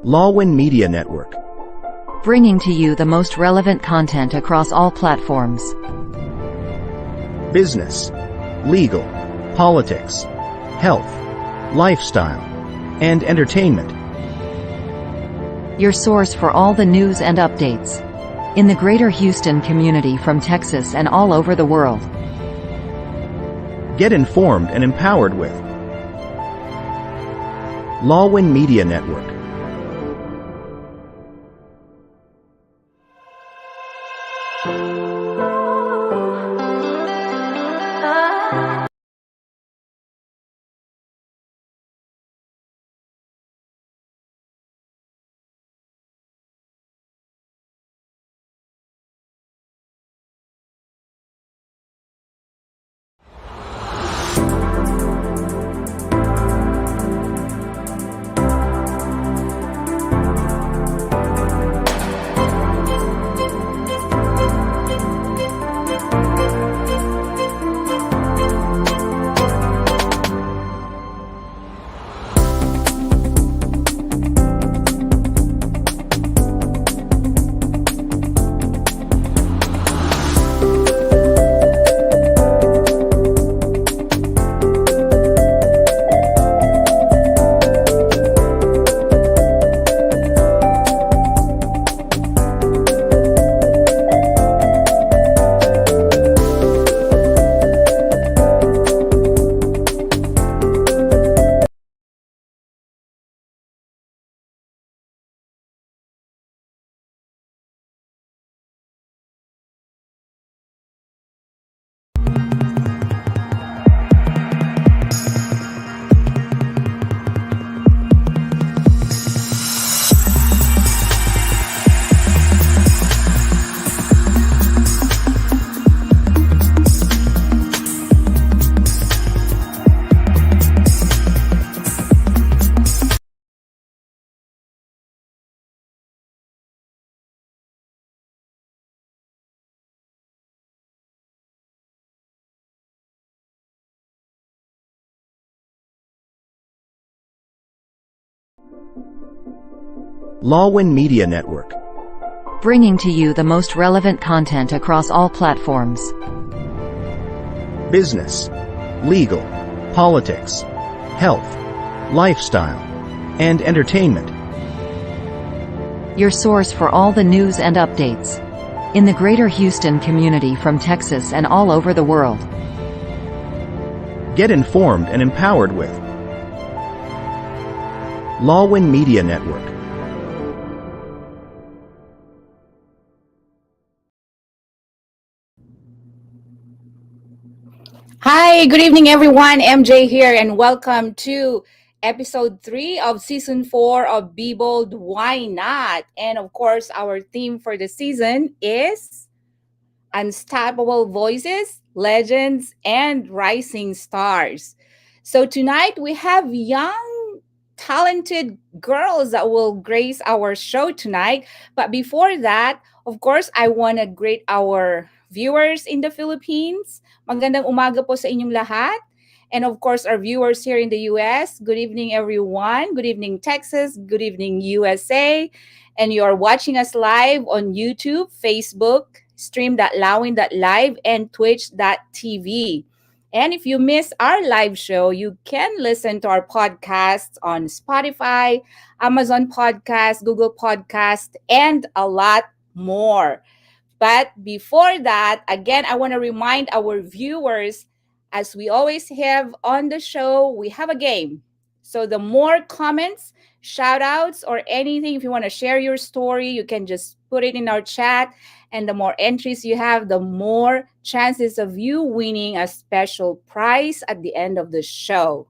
Lawwin Media Network. Bringing to you the most relevant content across all platforms. Business, legal, politics, health, lifestyle, and entertainment. Your source for all the news and updates in the greater Houston community from Texas and all over the world. Get informed and empowered with Lawwin Media Network. Lawwin Media Network. Bringing to you the most relevant content across all platforms. Business, legal, politics, health, lifestyle, and entertainment. Your source for all the news and updates in the greater Houston community from Texas and all over the world. Get informed and empowered with Lawwin Media Network. Hi, good evening everyone. MJ here and welcome to episode 3 of season 4 of Be Bold, Why Not? And of course, our theme for the season is Unstoppable Voices, Legends, and Rising Stars. So tonight we have young, talented girls that will grace our show tonight. But before that, of course, I want to greet our viewers in the Philippines. Magandang umaga po sa inyong lahat. And of course, our viewers here in the US, good evening everyone. Good evening Texas, good evening USA. And you're watching us live on YouTube, Facebook, stream.lawin.live, and twitch.tv. And if you miss our live show, you can listen to our podcasts on Spotify, Amazon Podcast, Google Podcast, and a lot more. But before that, again, I want to remind our viewers, as we always have on the show, we have a game. So the more comments, shout outs, or anything, if you want to share your story, you can just put it in our chat. And the more entries you have, the more chances of you winning a special prize at the end of the show.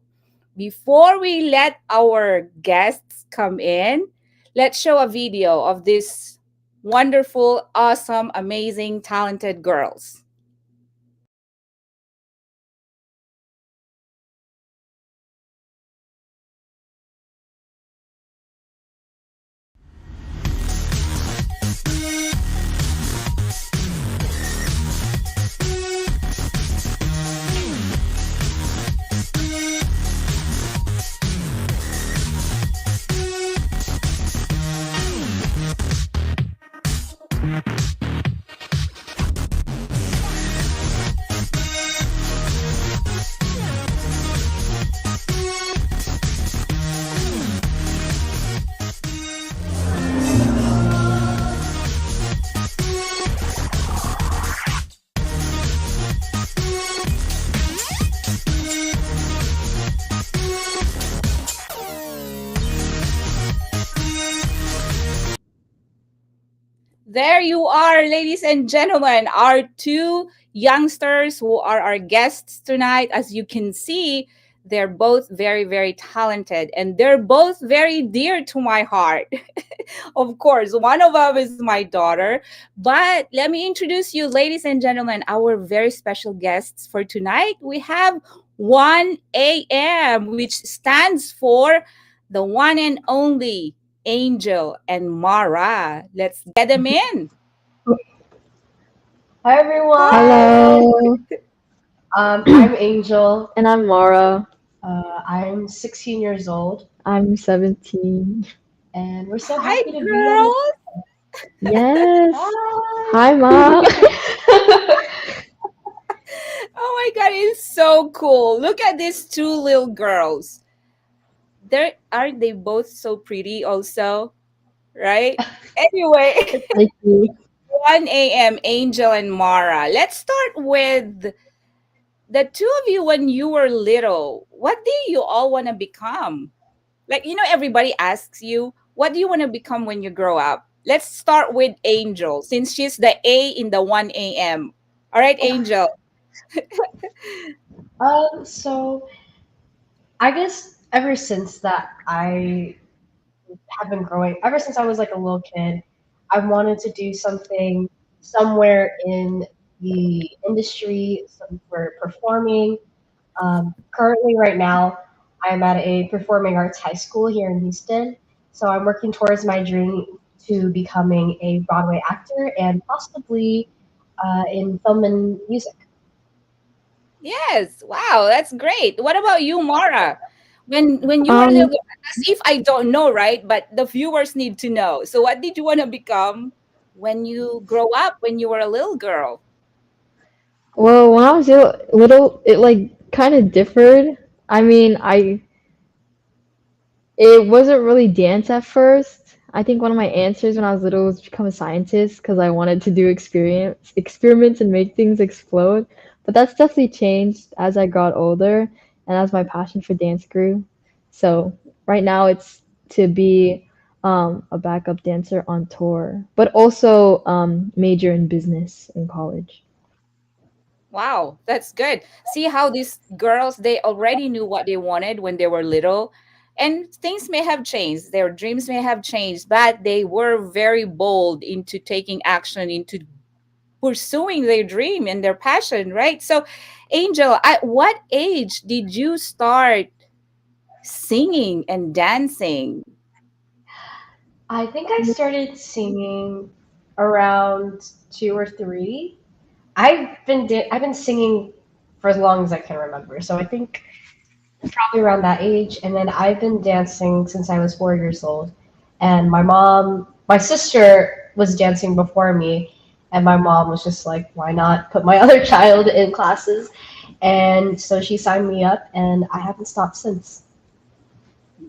Before we let our guests come in, let's show a video of this wonderful, awesome, amazing, talented girls. There you are, ladies and gentlemen, our two youngsters who are our guests tonight. As you can see, they're both very, very talented and they're both very dear to my heart. Of course, one of them is my daughter. But let me introduce you, ladies and gentlemen, our very special guests for tonight. We have 1 a.m., which stands for the one and only Angel and Marah. Let's get them in. Hi everyone. Hello, I'm Angel. and I'm Mara. I'm 16 years old, I'm 17. and we're so Hi, happy to be on this. girls. Yes. Hi. Hi, Ma. Oh my God, it's so cool. Look at these two little girls. They're, aren't they both so pretty also? Right? Anyway, Thank you. 1 a.m. Angel and Mara. Let's start with the two of you when you were little. What do you all want to become? Like, everybody asks you, what do you want to become when you grow up? Let's start with Angel, since she's the A in the 1 a.m. All right, Angel. So I guess ever since that I have been growing, ever since I was like a little kid, I wanted to do something somewhere in the industry, some for performing. Currently, right now, I'm at a performing arts high school here in Houston. So I'm working towards my dream to becoming a Broadway actor and possibly in film and music. Yes. Wow, that's great. What about you, Mara? When you were Um, little, as if I don't know, right? But the viewers need to know. So what did you want to become when you grow up, when you were a little girl? well, when I was little, it like kind of differed. I mean, it wasn't really dance at first. I think one of my answers when I was little was become a scientist because I wanted to do experiments and make things explode. But that's definitely changed as I got older and as my passion for dance grew. So right now it's to be a backup dancer on tour, but also major in business in college. Wow, that's good. See how these girls, they already knew what they wanted when they were little. And things may have changed, their dreams may have changed, but they were very bold into taking action, into pursuing their dream and their passion, right? So, Angel, at what age did you start singing and dancing? I think I started singing around 2 or 3. I've been singing for as long as I can remember. So I think probably around that age. And then I've been dancing since I was 4 years old. And my sister was dancing before me. And my mom was just like, why not put my other child in classes? And so she signed me up, and I haven't stopped since.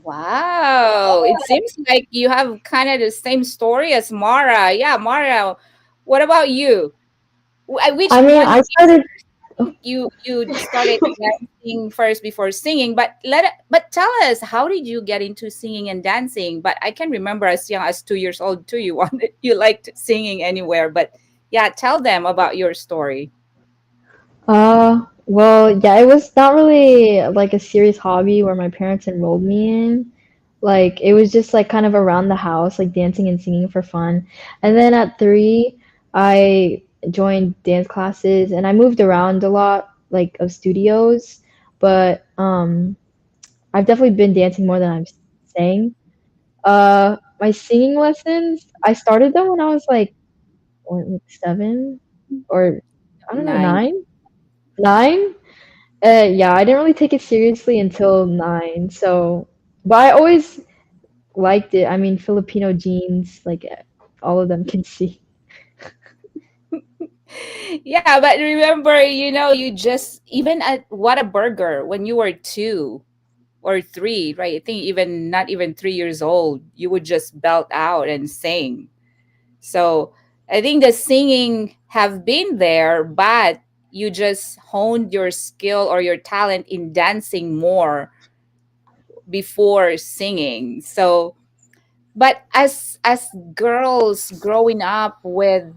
Wow, it seems like you have kind of the same story as Mara. Yeah, Mara, what about you? At which I mean, point I started. you started dancing first before singing? But tell us, how did you get into singing and dancing? But I can remember as young as 2 years old too. You liked singing anywhere. But yeah, tell them about your story. Well, yeah, it was not really like a serious hobby where my parents enrolled me in. Like, it was just like kind of around the house, like dancing and singing for fun. And then at 3, I joined dance classes and I moved around a lot, like of studios. But I've definitely been dancing more than I've sang. My singing lessons, I started them when I was like 7 or I don't know, Nine. 9? 9? Yeah, I didn't really take it seriously until 9. So, but I always liked it. I mean, Filipino genes, like all of them can see. Yeah, but remember, you just even at What a Burger when you were 2 or 3, right? I think even not even 3 years old, you would just belt out and sing. So I think the singing have been there, but you just honed your skill or your talent in dancing more before singing. So But as girls growing up with,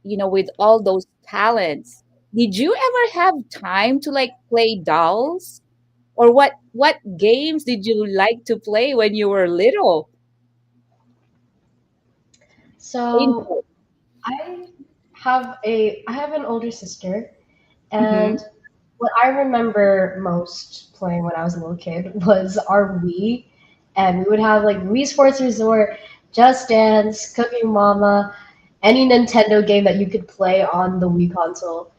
with all those talents, did you ever have time to like play dolls? Or what games did you like to play when you were little? So I I have an older sister, Mm-hmm. and what I remember most playing when I was a little kid was our Wii, and we would have like Wii Sports Resort, Just Dance, Cooking Mama, any Nintendo game that you could play on the Wii console.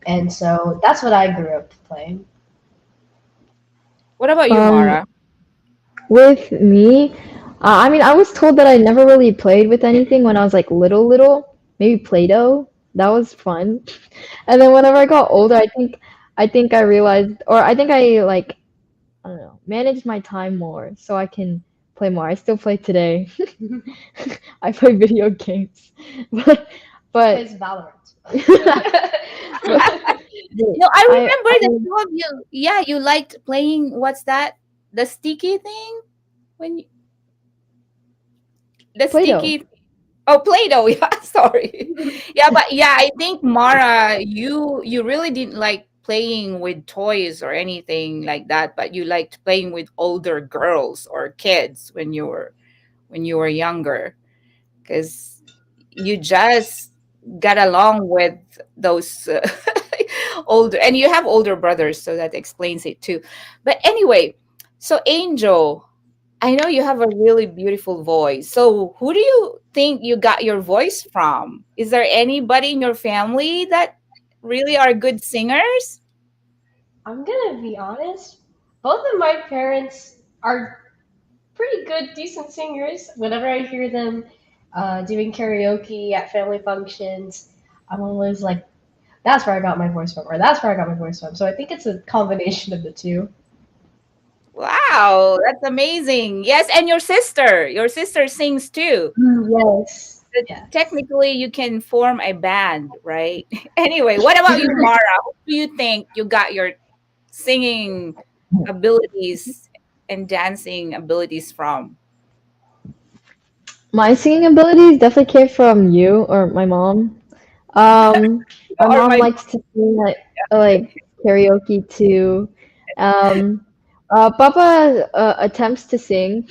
And so that's what I grew up playing. What about you, Um, Mara? with me, I mean, I was told that I never really played with anything when I was like little. Maybe Play-Doh. That was fun. And then whenever I got older, I think I realized, or I think I like, I don't know, managed my time more so I can play more. I still play today. I play video games, but but Plays Valorant. but No, I remember I the two of you. Yeah, you liked playing. What's that? The sticky thing? When you, the Play-Doh. sticky. Oh, Play-Doh. Yeah, sorry. Yeah, but yeah, I think Mara, you really didn't like playing with toys or anything like that, but you liked playing with older girls or kids when you were younger, because you just got along with those older, and you have older brothers, so that explains it too. But anyway, so Angel, I know you have a really beautiful voice. So who do you think you got your voice from? Is there anybody in your family that really are good singers? I'm gonna be honest. Both of my parents are pretty good, decent singers. Whenever I hear them doing karaoke at family functions, I'm always like, that's where I got my voice from, or that's where I got my voice from. So I think it's a combination of the two. Wow, that's amazing. Yes, and your sister. Your sister sings too. Yes. So Yes. technically, you can form a band, right? Anyway, what about you, Mara? Who do you think you got your singing abilities and dancing abilities from? My singing abilities definitely came from you or my mom. My Or mom my likes to sing like karaoke too. Um, Papa attempts to sing,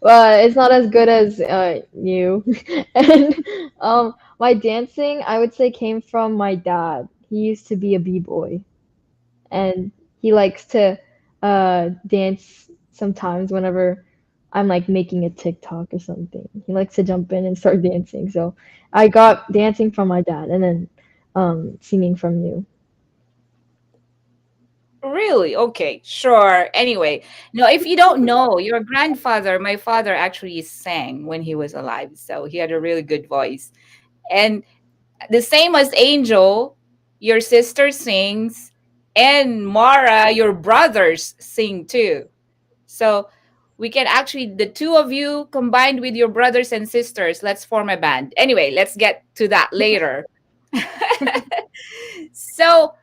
but it's not as good as you. And my dancing, I would say, came from my dad. He used to be a b-boy, and he likes to dance sometimes whenever I'm like making a TikTok or something. He likes to jump in and start dancing. So I got dancing from my dad, and then singing from you. Really? Okay, sure. Anyway, no, if you don't know, your grandfather, my father actually sang when he was alive. So he had a really good voice. And the same as Angel, your sister sings, and Mara, your brothers sing too. So we can actually, the two of you combined with your brothers and sisters, let's form a band. Anyway, let's get to that later. So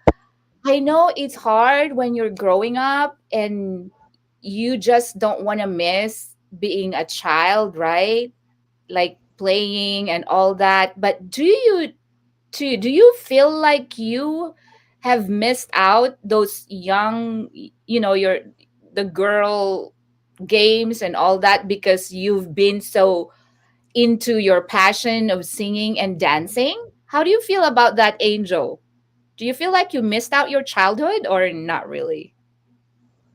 I know it's hard when you're growing up and you just don't want to miss being a child, right? Like playing and all that. But do you feel like you have missed out those young, your the girl games and all that because you've been so into your passion of singing and dancing? How do you feel about that, Angel? Do you feel like you missed out your childhood or not really?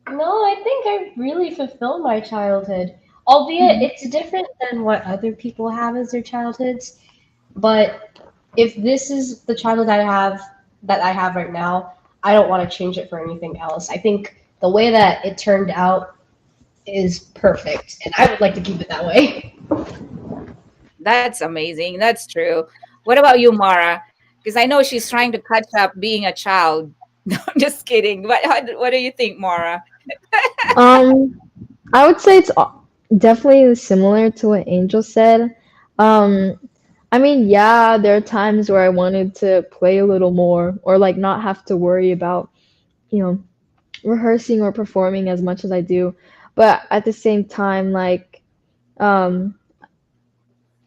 No, I think I really fulfilled my childhood, albeit Mhm. it's different than what other people have as their childhoods. But if this is the childhood that I have right now, I don't want to change it for anything else. I think the way that it turned out is perfect, and I would like to keep it that way. That's amazing. That's true. What about you, Mara? Because I know she's trying to catch up being a child. No, I'm just kidding. What do you think, Mara? Um, I would say it's definitely similar to what Angel said. Um, I mean, yeah, there are times where I wanted to play a little more or like not have to worry about, you know, rehearsing or performing as much as I do. But at the same time, like Um,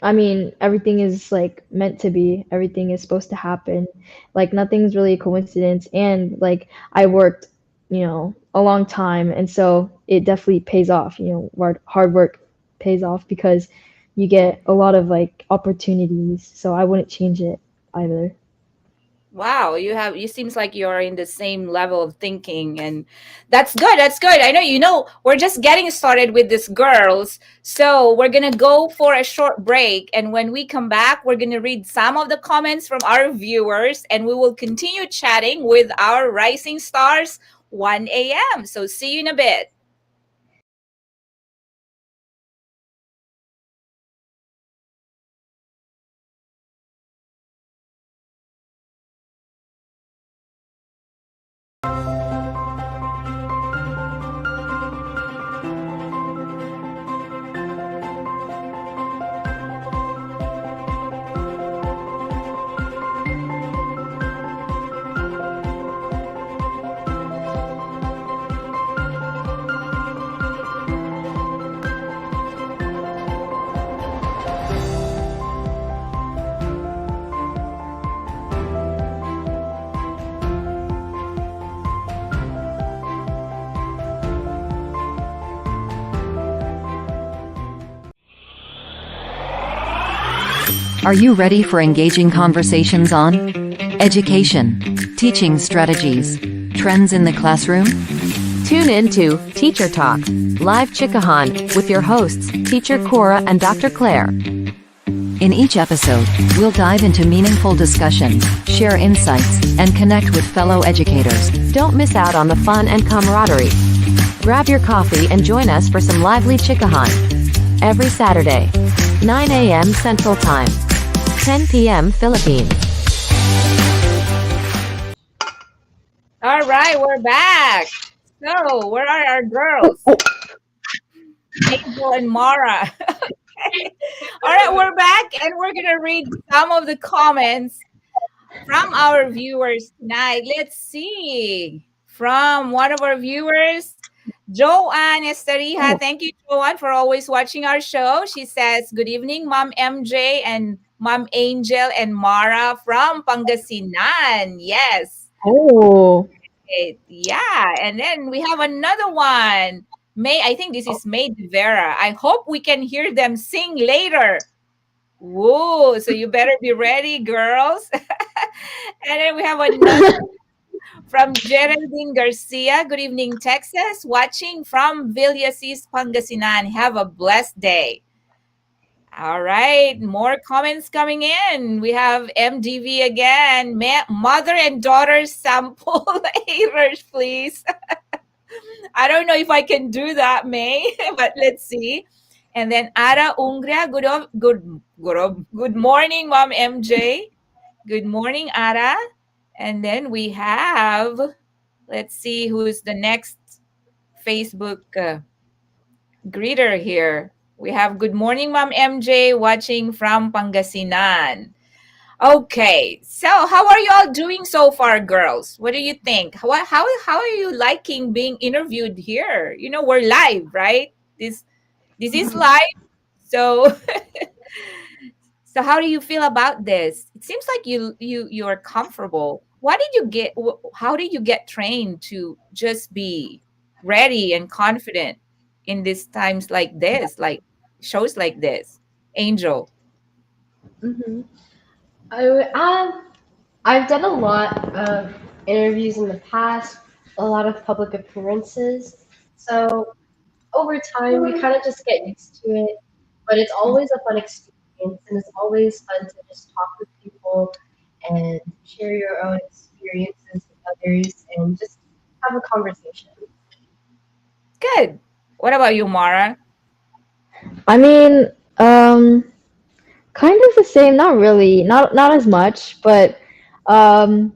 I mean, everything is like meant to be. Everything is supposed to happen. Like nothing's really a coincidence. And like I worked, a long time, and so it definitely pays off. Hard work pays off because you get a lot of like opportunities. So I wouldn't change it either. Wow, you seems like you're in the same level of thinking, and that's good. That's good. I know, we're just getting started with these girls. So we're going to go for a short break, and when we come back, we're going to read some of the comments from our viewers, and we will continue chatting with our rising stars 1 a.m. So see you in a bit. Are you ready for engaging conversations on education, teaching strategies, trends in the classroom? Tune in to Teacher Talk, Live Chikahan, with your hosts, Teacher Cora and Dr. Claire. In each episode, we'll dive into meaningful discussions, share insights, and connect with fellow educators. Don't miss out on the fun and camaraderie. Grab your coffee and join us for some lively Chikahan. Every Saturday, 9 a.m. Central Time, 10 p.m. Philippines. All right, we're back. So, where are our girls? Angel and Marah. Okay. All right, we're back, and we're gonna read some of the comments from our viewers tonight. Let's see. From one of our viewers, Joanne Esteriha. Thank you, Joanne, for always watching our show. She says, "Good evening, Mom MJ and Mom Angel and Marah from Pangasinan." Yes. Oh. Yeah. And then we have another one. I think this is May de Vera. I hope we can hear them sing later. Whoa, so you better be ready, girls. And then we have another from Geraldine Garcia. Good evening, Texas. Watching from Villasis, Pangasinan. Have a blessed day. All right, more comments coming in. We have MDV again. Mother and daughter sample errors, please. I don't know if I can do that, May, but let's see. And then Ara Ungria, good morning, Mom MJ. Good morning, Ara. And then we have, let's see who's the next Facebook greeter here. We have good morning, Mom MJ, watching from Pangasinan. Okay, so how are you all doing so far, girls? What do you think? How are you liking being interviewed here? We're live, right? This is live. So so how do you feel about this? It seems like you are comfortable. How did you get trained to just be ready and confident in these times like this, like shows like this? Angel. hmm I've done a lot of interviews in the past, a lot of public appearances. So over time, you kind of just get used to it. But it's always a fun experience, and it's always fun to just talk with people and share your own experiences with others and just have a conversation. Good. What about you, Mara? I mean, kind of the same, not really, not as much, but um,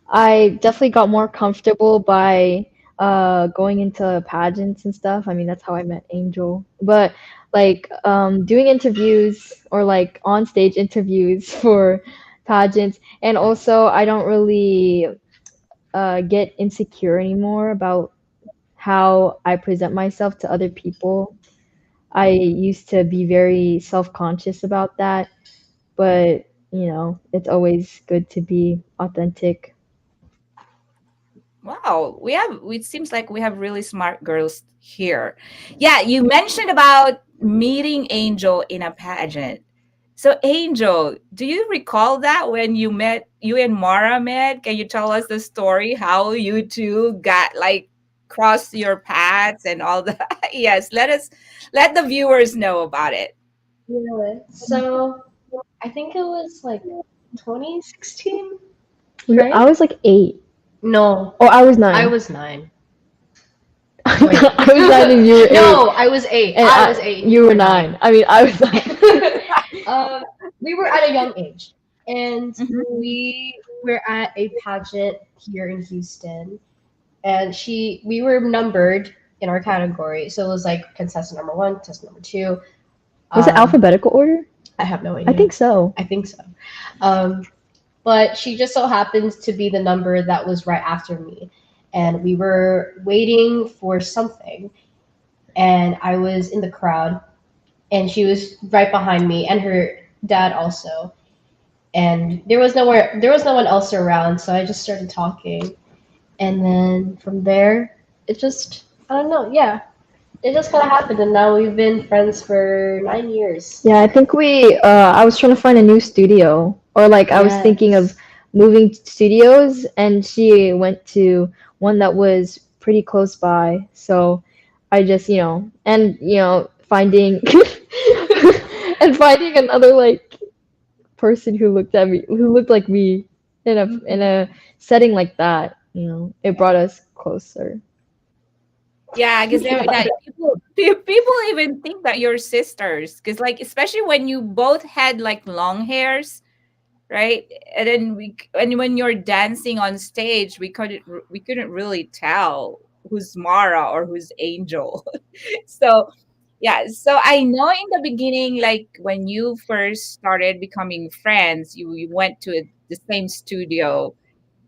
I definitely got more comfortable by going into pageants and stuff. I mean, that's how I met Angel. But like doing interviews or like on stage interviews for pageants, and also I don't really get insecure anymore about how I present myself to other people. I used to be very self-conscious about that, but it's always good to be authentic. Wow, it seems like we have really smart girls here. Yeah, you mentioned about meeting Angel in a pageant. So Angel, do you recall that when you and Mara met? Can you tell us the story how you two got like crossed your paths and all that? Yes, let the viewers know about it. Yeah. So I think it was like 2016, I right? was like 8. No, Oh, I was I 9. was 9. Wait. I was 9 and you were 8. No, I was 8. And I was 8 and you you were were 9. 9. I mean, I was 9. um, we were at a young age, and Mhm. we were at a pageant here in Houston, and we were numbered in our category, so it was like contestant number 1, contestant number 2. Was it Um, alphabetical order? I have no I idea. think so. I think so. Um, but she just so happens to be the number that was right after me, and we were waiting for something, and I was in the crowd, and she was right behind me, and her dad also. And there was no one else around, so I just started talking, and then from there, it just I don't know, yeah, it just kind of happened, and now we've been friends for 9 years. Yeah, I think I was trying to find a new studio, or like I was thinking of Yes. moving studios, and she went to one that was pretty close by. So I just, finding and finding another like person who looked like me in a setting like that, it brought us closer. Yeah, because that people even think that you're sisters. Because like especially when you both had like long hairs, right? And then and when you're dancing on stage, we couldn't really tell who's Mara or who's Angel. So yeah, so I know in the beginning, like when you first started becoming friends, you went to the same studio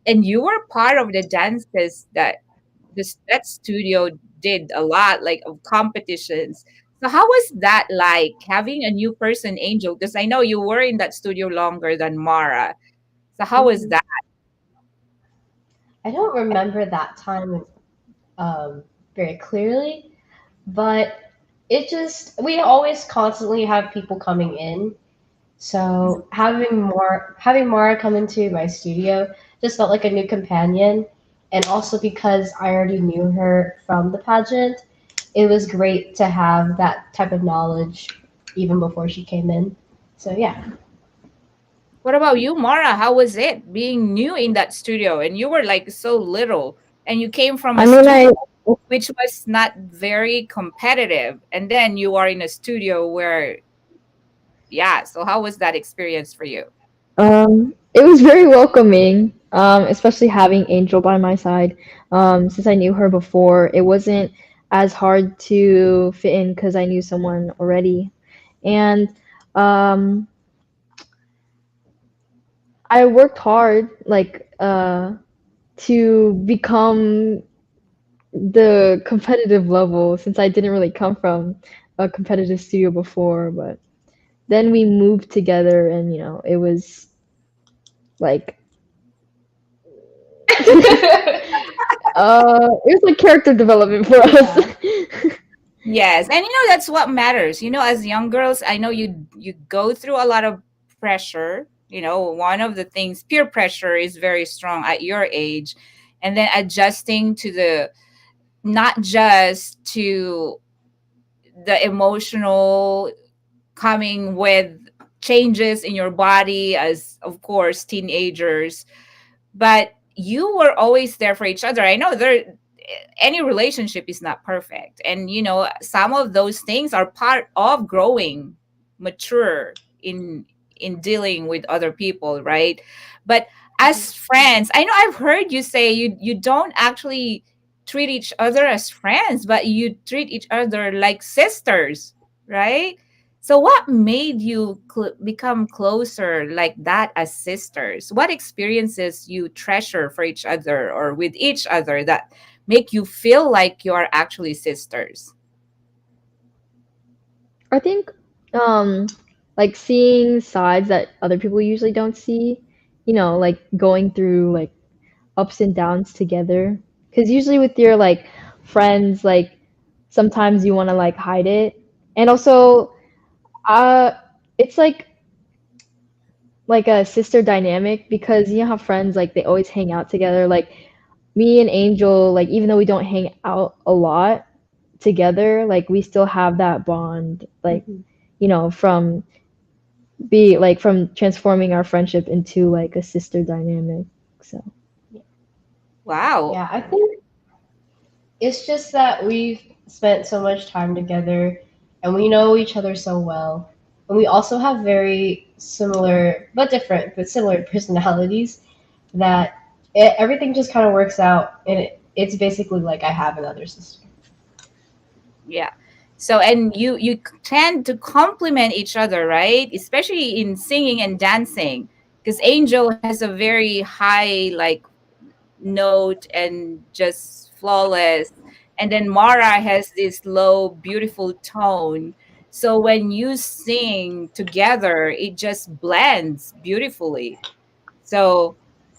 and you were part of the dances that that studio did a lot, like of competitions. So how was that like having a new person, Angel? Because I know you were in that studio longer than Mara. So how was Mhm. that? I don't remember that time very clearly, but we always constantly have people coming in. So having Mara come into my studio just felt like a new companion, and also because I already knew her from the pageant, it was great to have that type of knowledge even before she came in. So yeah. What about you, Mara? How was it being new in that studio? And you were like so little, and you came from I a mean, studio which was not very competitive, and then you are in a studio where, yeah. So how was that experience for you? it was very welcoming, especially having Angel by my side. Since I knew her before, it wasn't as hard to fit in because I knew someone already. And um, I worked hard, like, to become the competitive level since I didn't really come from a competitive studio before. But then we moved together, and it was like it was like character development for Yeah. us. Yes, and that's what matters. As young girls, I know you go through a lot of pressure. One of the things, peer pressure is very strong at your age, and then adjusting to the not just to the emotional coming with changes in your body as of course teenagers, but you were always there for each other. I know any relationship is not perfect, and some of those things are part of growing mature in dealing with other people, right? But Mhm. as friends, I know I've heard you say you don't actually treat each other as friends, but you treat each other like sisters, right? So what made you become closer like that as sisters? What experiences you treasure for each other or with each other that make you feel like you are actually sisters? I think um like seeing sides that other people usually don't see, like going through like ups and downs together. Because usually with your like friends, like sometimes you want to like hide it. And also, uh, it's like a sister dynamic because you know how friends like they always hang out together. Like me and Angel, like even though we don't hang out a lot together, like we still have that bond. Like Mhm. from be like from transforming our friendship into like a sister dynamic. So. Wow. Yeah, I think it's just that we've spent so much time together and we know each other so well. And we also have very similar, but different, but similar personalities that everything just kind of works out. And it's basically like I have another sister. Yeah. So and you tend to complement each other, right? Especially in singing and dancing, because Angel has a very high like note and just flawless, and then Mara has this low beautiful tone. So when you sing together, it just blends beautifully. So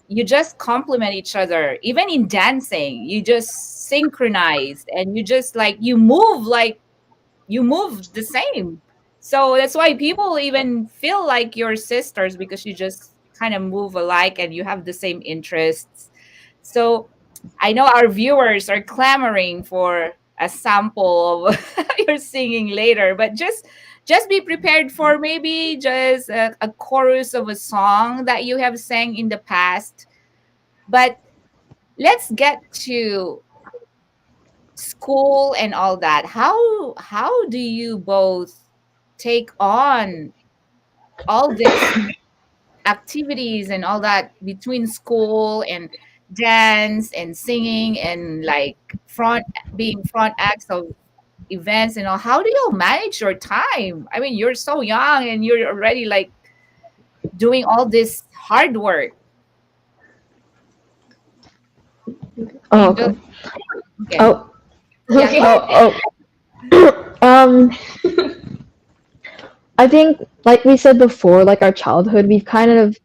you just complement each other. Even in dancing, you just synchronize and you just like you move the same. So that's why people even feel like you're sisters because you just kind of move alike and you have the same interests. So I know our viewers are clamoring for a sample of your singing later, but just be prepared for maybe just a chorus of a song that you have sang in the past. But let's get to school and all that. How do you both take on all these activities and all that between school and dance and singing and like front being front acts of events and all? How do you manage your time? I mean, you're so young and you're already like doing all this hard work. Oh, Angel, okay. okay. Oh, Yeah, go ahead. oh, oh. I think, like we said before, like our childhood, we've kind of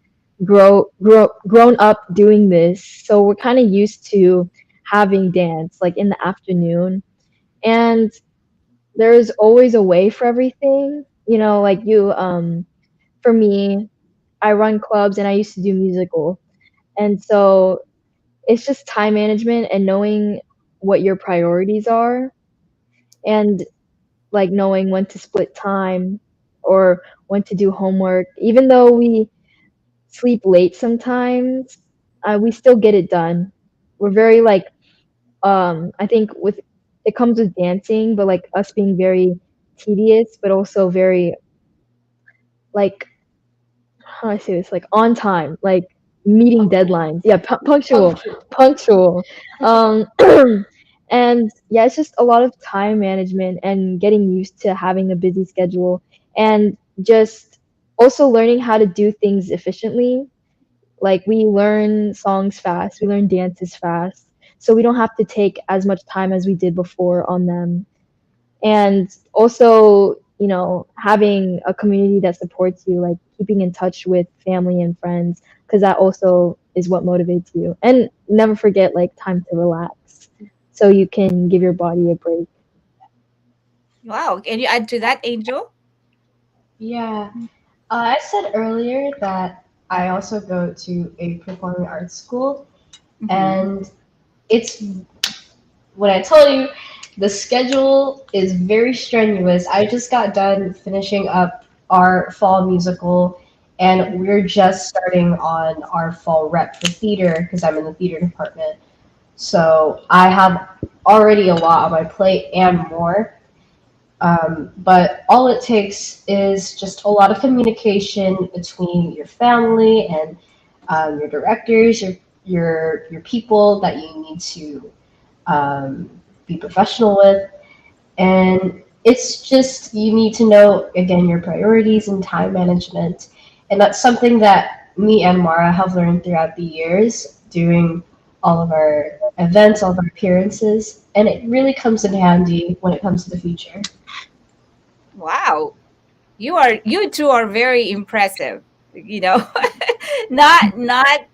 grown up doing this, so we're kind of used to having dance like in the afternoon, and there's always a way for everything. Like for me, I run clubs and I used to do musical, and so it's just time management and knowing what your priorities are, and like knowing when to split time or when to do homework. Even though we sleep late sometimes, we still get it done. We're very like I think with it comes with dancing, but like us being very tedious, but also very like how do I say this, like on time, like meeting Punctual. deadlines. Yeah, punctual, Punctual. punctual. Um, and yeah, it's just a lot of time management and getting used to having a busy schedule and just also learning how to do things efficiently. Like we learn songs fast, we learn dances fast, so we don't have to take as much time as we did before on them. And also, having a community that supports you, like keeping in touch with family and friends, because that also is what motivates you. And never forget like time to relax so you can give your body a break. Wow. Can you add to that, Angel? Yeah. I said earlier that I also go to a performing arts school, Mm-hmm. and it's when I tell you the schedule is very strenuous. I just got done finishing up our fall musical, and we're just starting on our fall rep for theater because I'm in the theater department. So I have already a lot on my plate and more. But all it takes is just a lot of communication between your family and your directors, your people that you need to um, be professional with. And it's just, you need to know, again, your priorities and time management. And that's something that me and Mara have learned throughout the years during all of our events, all of our appearances. And it really comes in handy when it comes to the future. Wow. You two are very impressive. You know, not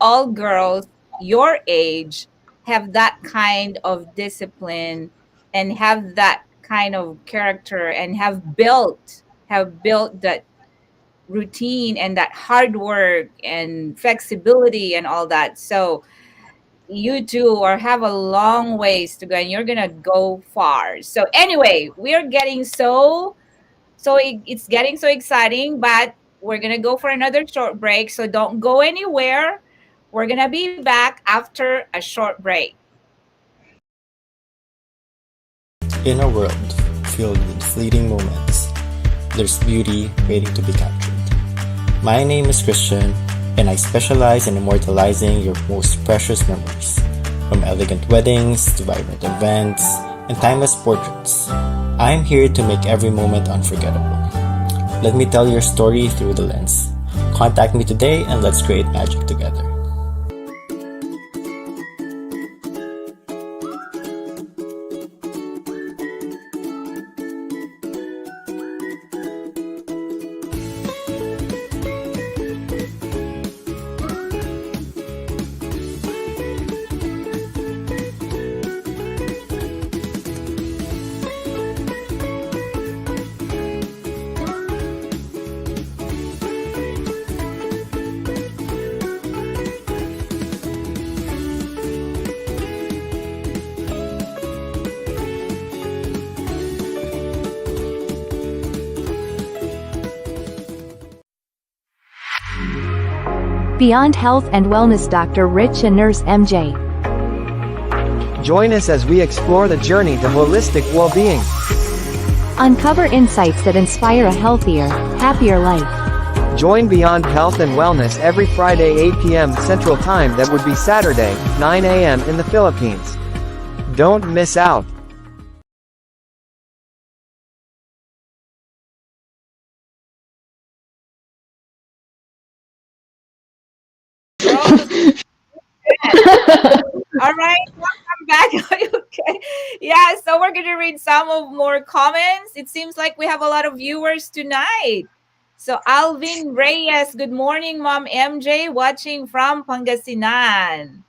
all girls your age have that kind of discipline and have that kind of character and have built that routine and that hard work and flexibility and all that. So you two are have a long ways to go and you're gonna go far. So anyway, we're getting it's getting so exciting, but we're gonna go for another short break. So don't go anywhere. We're gonna be back after a short break. In a world filled with fleeting moments, there's beauty waiting to be captured. My name is Christian, and I specialize in immortalizing your most precious memories, from elegant weddings to vibrant events and timeless portraits. I'm here to make every moment unforgettable. Let me tell your story through the lens. Contact me today and let's create magic together. Beyond Health and Wellness Dr. Rich and Nurse MJ. Join us as we explore the journey to holistic well-being. Uncover insights that inspire a healthier, happier life. Join Beyond Health and Wellness every Friday 8 p.m. Central Time, that would be Saturday, 9 a.m. in the Philippines. Don't miss out. All right, welcome back. Okay. Yeah, so we're going to read some of more comments. It seems like we have a lot of viewers tonight. So Alvin Reyes, good morning, Mom MJ, watching from Pangasinan.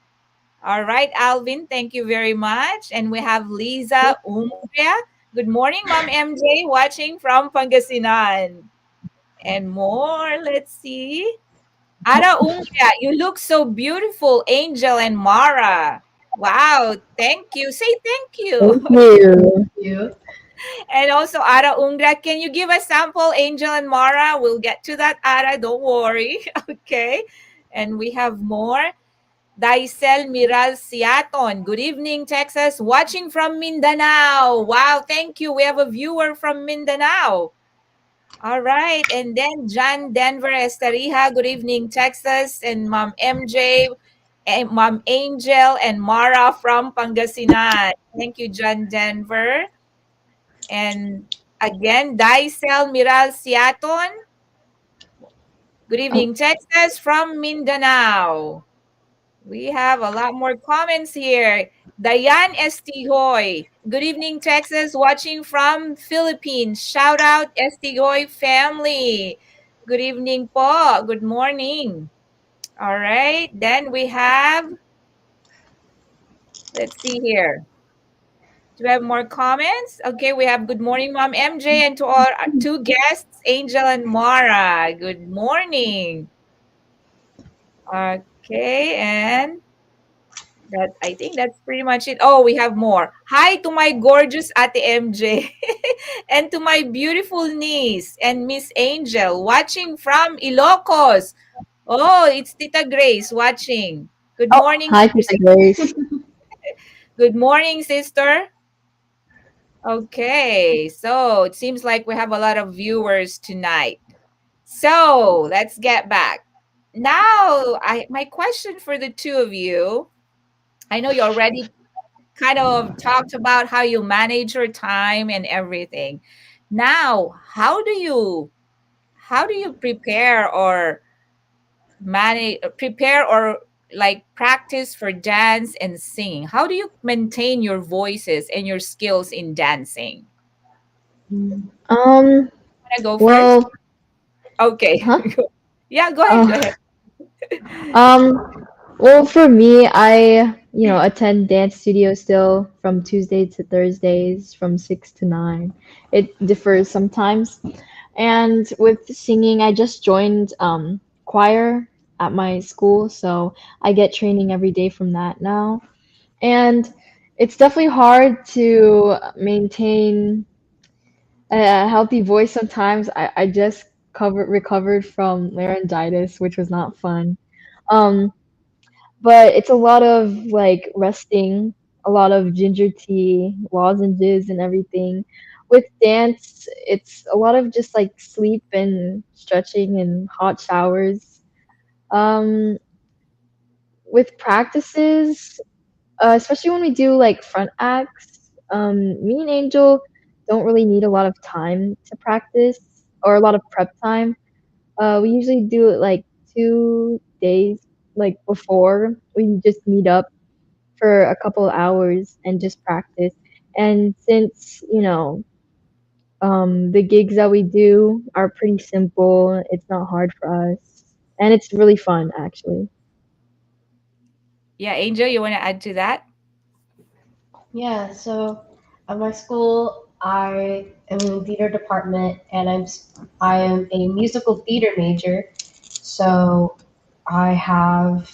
All right, Alvin, thank you very much. And we have Liza Umbria. Good morning, Mom MJ, watching from Pangasinan. And more, let's see. Ara Umbria, you look so beautiful, Angel and Marah. Wow, thank you. Say thank you. Thank you. You. And also, Ara Umbria, can you give a sample, Angel and Marah? We'll get to that, Ara. Don't worry. Okay. And we have more. Daisel Miral Siaton. Good evening, Texas. Watching from Mindanao. Wow, thank you. We have a viewer from Mindanao. All right. And then John Denver Estarija. Good evening, Texas. And Mom MJ, and Mom Angel, and Marah from Pangasinan. Thank you, John Denver. And again, Daisel Miral Siaton. Good evening, Texas from Mindanao. We have a lot more comments here. Diane Estigoy. Good evening, Texas, watching from Philippines. Shout out Estigoy family. Good evening po. Good morning. All right. Then we have, let's see here. Do we have more comments? Okay, we have good morning, Mom MJ, and to our two guests, Angel and Marah. Good morning. Okay, and that, I think that's pretty much it. Oh, we have more. Hi to my gorgeous Ate MJ and to my beautiful niece and Miss Angel watching from Ilocos. Oh, it's Tita Grace watching. Good Oh, morning, hi, sister. Tita Grace. Good morning, sister. Okay, so it seems like we have a lot of viewers tonight. So let's get back. Now, my question for the two of you, I know you already kind of talked about how you manage your time and everything. Now, how do you prepare or like practice for dance and singing? How do you maintain your voices and your skills in dancing? Um, Wanna go first? well, Okay. huh? Yeah, go ahead. Go Uh, ahead. well, for me, I attend dance studio still from Tuesday to Thursdays from 6 to 9. It differs sometimes. And with singing, I just joined choir at my school, so I get training every day from that now. And it's definitely hard to maintain a healthy voice sometimes. I just recovered from laryngitis, which was not fun. Um, but it's a lot of like resting, a lot of ginger tea, lozenges, and everything. With dance, it's a lot of just like sleep and stretching and hot showers. Um, with practices, especially when we do like front acts, me and Angel don't really need a lot of time to practice or a lot of prep time. We usually do it like 2 days like before. We just meet up for a couple of hours and just practice. And since, the gigs that we do are pretty simple, it's not hard for us. And it's really fun, actually. Yeah, Angel, you want to add to that? Yeah, so at my school, I am in the theater department, and I am a musical theater major. So I have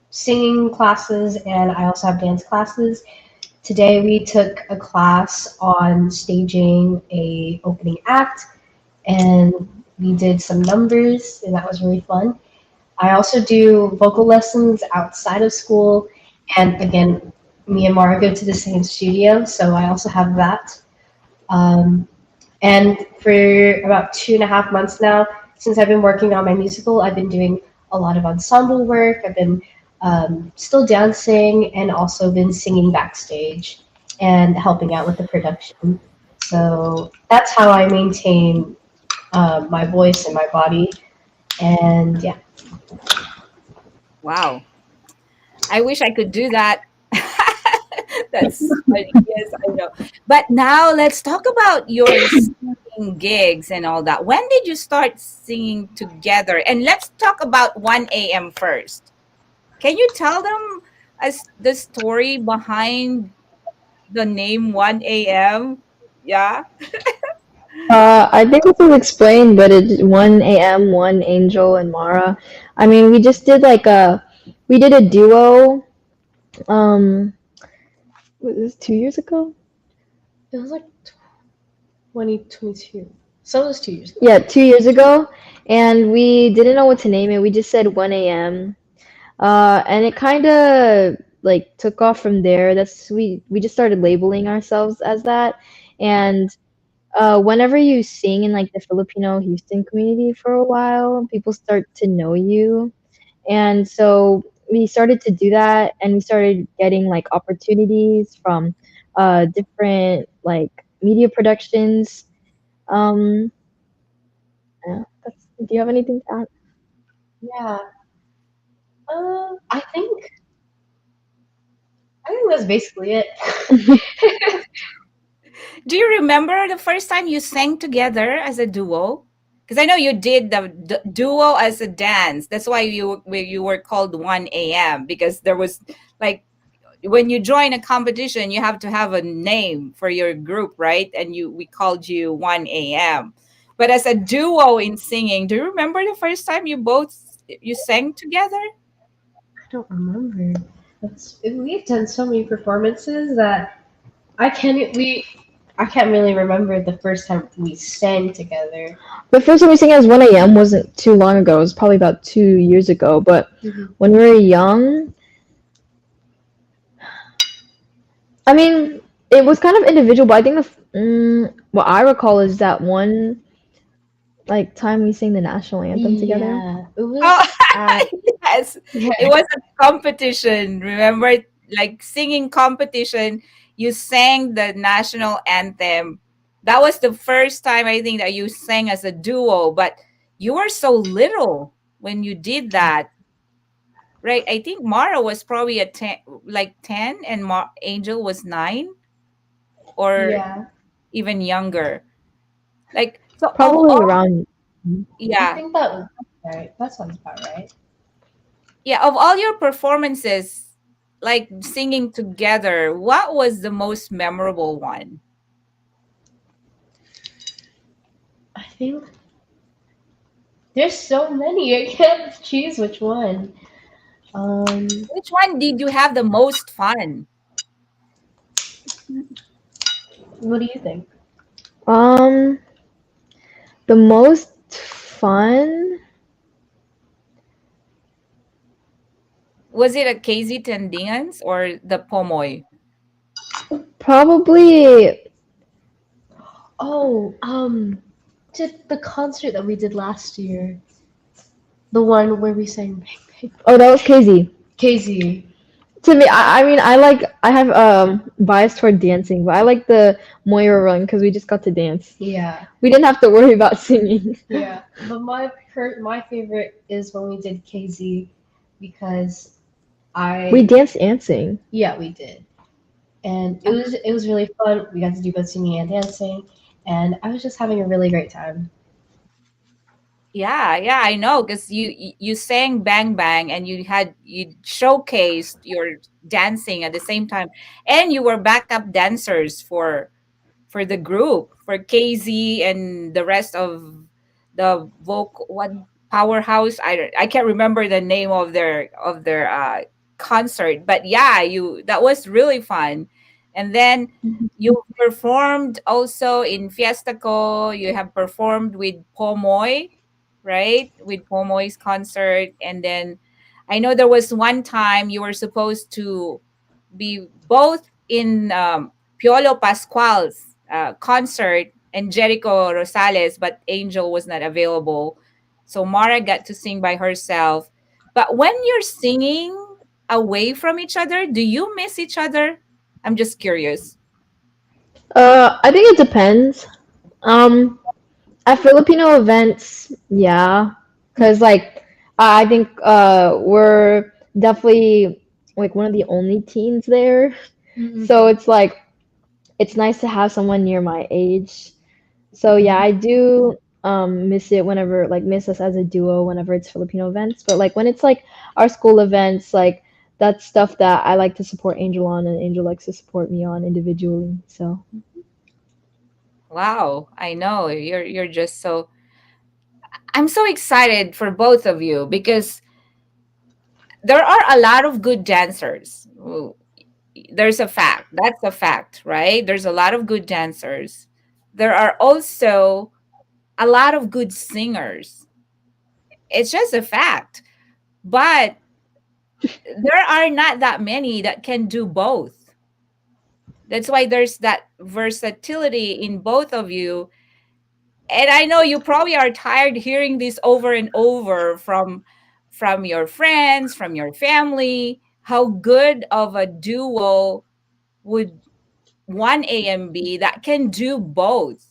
singing classes, and I also have dance classes. Today we took a class on staging a opening act, and we did some numbers, and that was really fun. I also do vocal lessons outside of school, and again, me and Mara go to the same studio, so I also have that. Um, and for about 2.5 months now, since I've been working on my musical, I've been doing a lot of ensemble work. I've been still dancing and also been singing backstage and helping out with the production. So that's how I maintain my voice and my body. And yeah. Wow. I wish I could do that. That's funny. Yes, I know. But now let's talk about your singing gigs and all that. When did you start singing together? And let's talk about 1 a.m. first. Can you tell them as the story behind the name 1 a.m.? Yeah. I think this is explained, but it's 1 a.m., one Angel and Mara. I mean, we did a duo, um, was this 2 years ago? It was like 2022. So it was 2 years ago. Yeah, 2 years ago, and we didn't know what to name it. We just said 1 a.m. And it kind of like took off from there. We just started labeling ourselves as that. And whenever you sing in like the Filipino Houston community for a while, people start to know you. And so we started to do that, and we started getting like opportunities from different like media productions. Um, yeah, do you have anything to Yeah. I think that's basically it. add? Do you remember the first time you sang together as a duo? Because I know you did the duo as a dance. That's why you were called 1 a.m. because there was like when you join a competition, you have to have a name for your group, right? And we called you 1 a.m. But as a duo in singing, do you remember the first time you sang together? I don't remember. We've done so many performances that I can't we I can't really remember the first time we sang together. The first time we sang as 1 a.m. wasn't too long ago. It was probably about 2 years ago. But Mhm. when we were young, I mean, it was kind of individual. But I think what I recall is that one like time we sang the national anthem together. Yeah, it Oh, was at yes. yeah. It was a competition. Remember, like singing competition, you sang the national anthem. That was the first time I think that you sang as a duo, but you were so little when you did that. Right? I think Mara was probably a 10, like 10 and Angel was 9 or Yeah. even younger. Like, so of Probably all, around. I yeah, think that right. That sounds about right. yeah, of all your performances, like singing together, what was the most memorable one? I think there's so many. I can't choose which one. Um, Which one did you have the most fun? what do you think? Um, the most fun, Was it a KZ Tendingans or the Pomoy? probably. Oh, to the concert that we did last year, the one where we sang Bang Bang. Oh, that was crazy. KZ. To me, I mean, I have bias toward dancing, but I like the Moira run because we just got to dance. Yeah, We didn't have to worry about singing. yeah. But my favorite is when we did KZ because We I danced and sang. yeah we did, and it was really fun. We got to do both singing and dancing, and I was just having a really great time. Yeah, yeah, I know because you sang Bang Bang and you showcased your dancing at the same time, and you were backup dancers for the group for KZ and the rest of the vocal what powerhouse. I can't remember the name of their concert, but yeah, you that was really fun. And then you performed also in Fiestaco. You have performed with Pomoy, right? With Pomoy's concert, and then I know there was one time you were supposed to be both in Piolo Pascual's concert and Jericho Rosales, but Angel was not available. So Mara got to sing by herself. But when you're singing away from each other, do you miss each other? I'm just curious. I think it depends. Um, at Filipino events, yeah, because like I think we're definitely like one of the only teens there, so it's like it's nice to have someone near my age. So yeah, I do miss it whenever like miss us as a duo whenever it's Filipino events. But like when it's like our school events, like that's stuff that I like to support Angel on and Angel likes to support me on individually. So Wow, I know you're just so I'm so excited for both of you because there are a lot of good dancers. Ooh, there's a fact. That's a fact, right? There's a lot of good dancers. There are also a lot of good singers. It's just a fact. But there are not that many that can do both. That's why there's that versatility in both of you. And I know you probably are tired hearing this over and over from your friends, from your family, how good of a duo would one AMB that can do both.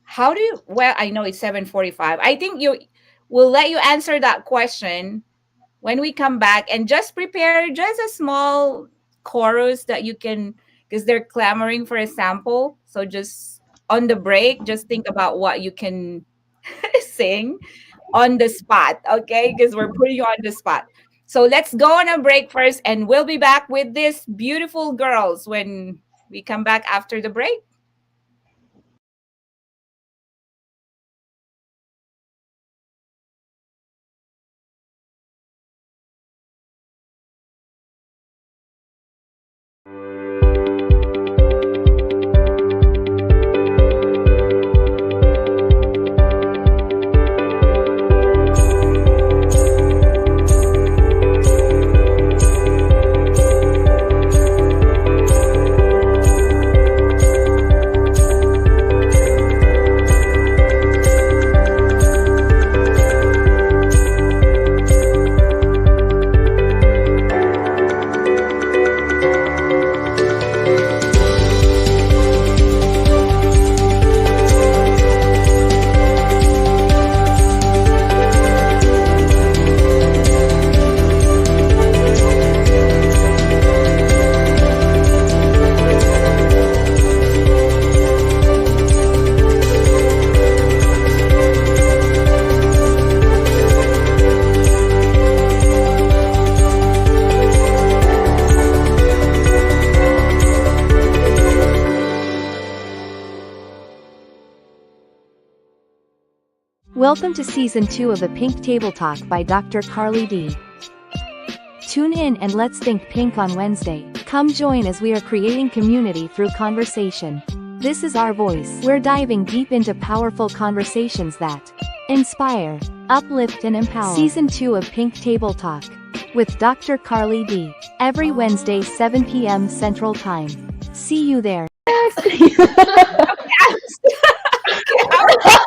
How do you well, I know it's 7:45. I think you will let you answer that question when we come back and just prepare just a small chorus that you can because they're clamoring for a sample. So just on the break, just think about what you can sing on the spot, okay? Because we're putting you on the spot. So let's go on a break first, and we'll be back with these beautiful girls when we come back after the break. Welcome to Season 2 of The Pink Table Talk by Dr. Carly D. Tune in and let's think pink on Wednesday. Come join as we are creating community through conversation. This is our voice. We're diving deep into powerful conversations that inspire, uplift, and empower. Season 2 of Pink Table Talk with Dr. Carly D. Every Wednesday, 7 p.m. Central Time. See you there. I was